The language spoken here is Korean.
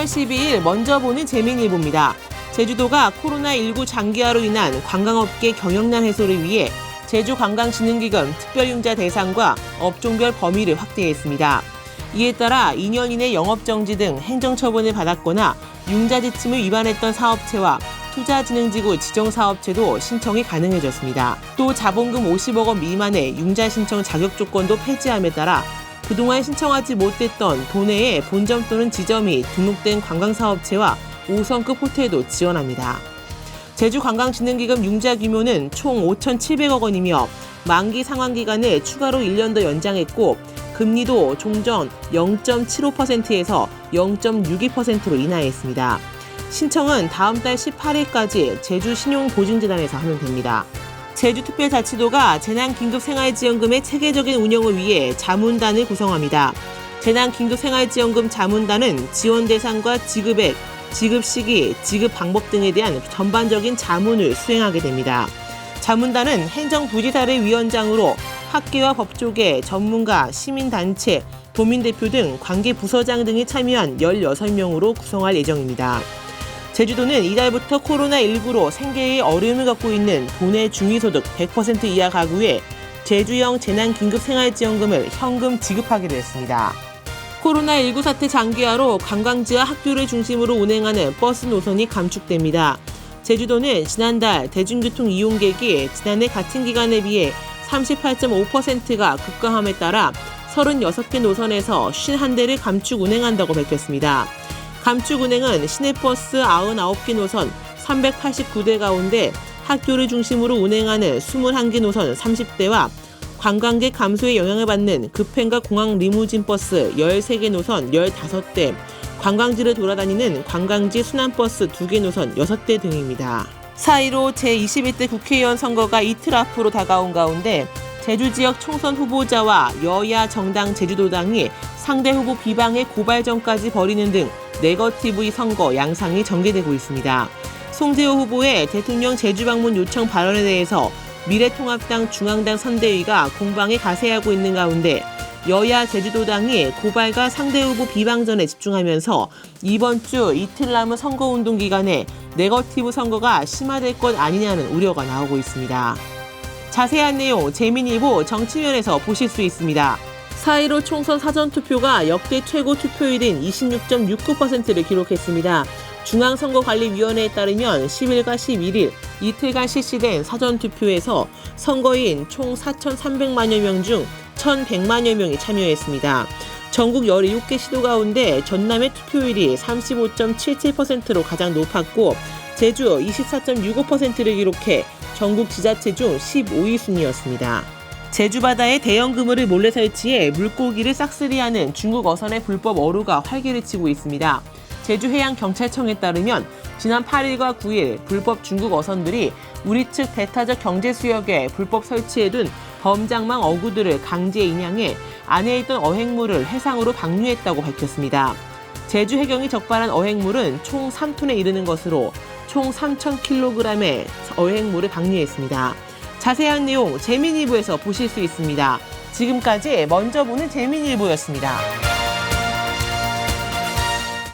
10월 12일 먼저 보는 재미일보입니다. 제주도가 코로나19 장기화로 인한 관광업계 경영난 해소를 위해 제주관광진흥기금 특별융자 대상과 업종별 범위를 확대했습니다. 이에 따라 2년 이내 영업정지 등 행정처분을 받았거나 융자 지침을 위반했던 사업체와 투자진흥지구 지정사업체도 신청이 가능해졌습니다. 또 자본금 50억 원 미만의 융자 신청 자격 조건도 폐지함에 따라 그동안 신청하지 못했던 도내의 본점 또는 지점이 등록된 관광사업체와 5성급 호텔도 지원합니다. 제주관광진흥기금 융자 규모는 총 5,700억 원이며 만기 상환기간을 추가로 1년 더 연장했고 금리도 종전 0.75%에서 0.62%로 인하했습니다. 신청은 다음 달 18일까지 제주신용보증재단에서 하면 됩니다. 제주특별자치도가 재난긴급생활지원금의 체계적인 운영을 위해 자문단을 구성합니다. 재난긴급생활지원금 자문단은 지원 대상과 지급액, 지급 시기, 지급 방법 등에 대한 전반적인 자문을 수행하게 됩니다. 자문단은 행정부지사를 위원장으로 학계와 법조계, 전문가, 시민단체, 도민대표 등 관계부서장 등이 참여한 16명으로 구성할 예정입니다. 제주도는 이달부터 코로나19로 생계에 어려움을 겪고 있는 도내 중위소득 100% 이하 가구에 제주형 재난긴급생활지원금을 현금 지급하기로 했습니다. 코로나19 사태 장기화로 관광지와 학교를 중심으로 운행하는 버스 노선이 감축됩니다. 제주도는 지난달 대중교통 이용객이 지난해 같은 기간에 비해 38.5%가 급감함에 따라 36개 노선에서 51대를 감축 운행한다고 밝혔습니다. 감축 운행은 시내버스 99개 노선 389대 가운데 학교를 중심으로 운행하는 21개 노선 30대와 관광객 감소에 영향을 받는 급행과 공항 리무진 버스 13개 노선 15대, 관광지를 돌아다니는 관광지 순환버스 2개 노선 6대 등입니다. 4.15 제21대 국회의원 선거가 이틀 앞으로 다가온 가운데 제주 지역 총선 후보자와 여야 정당 제주도당이 상대 후보 비방의 고발전까지 벌이는 등 네거티브의 선거 양상이 전개되고 있습니다. 송재호 후보의 대통령 제주 방문 요청 발언에 대해서 미래통합당 중앙당 선대위가 공방에 가세하고 있는 가운데 여야 제주도당이 고발과 상대 후보 비방전에 집중하면서 이번 주 이틀 남은 선거운동 기간에 네거티브 선거가 심화될 것 아니냐는 우려가 나오고 있습니다. 자세한 내용 재미일보 정치면에서 보실 수 있습니다. 4.15 총선 사전투표가 역대 최고 투표율인 26.69%를 기록했습니다. 중앙선거관리위원회에 따르면 10일과 11일 이틀간 실시된 사전투표에서 선거인 총 4,300만여 명 중 1,100만여 명이 참여했습니다. 전국 17개 시도 가운데 전남의 투표율이 35.77%로 가장 높았고 제주 24.65%를 기록해 전국 지자체 중 15위 순이었습니다. 제주 바다에 대형 그물을 몰래 설치해 물고기를 싹쓸이하는 중국 어선의 불법 어류가 활개를 치고 있습니다. 제주해양경찰청에 따르면 지난 8일과 9일 불법 중국 어선들이 우리 측 배타적 경제수역에 불법 설치해둔 범장망 어구들을 강제 인양해 안에 있던 어획물을 해상으로 방류했다고 밝혔습니다. 제주 해경이 적발한 어획물은 총 3톤에 이르는 것으로 총 3,000kg의 어획물을 방류했습니다. 자세한 내용 재미일보에서 보실 수 있습니다. 지금까지 먼저 보는 재미일보였습니다.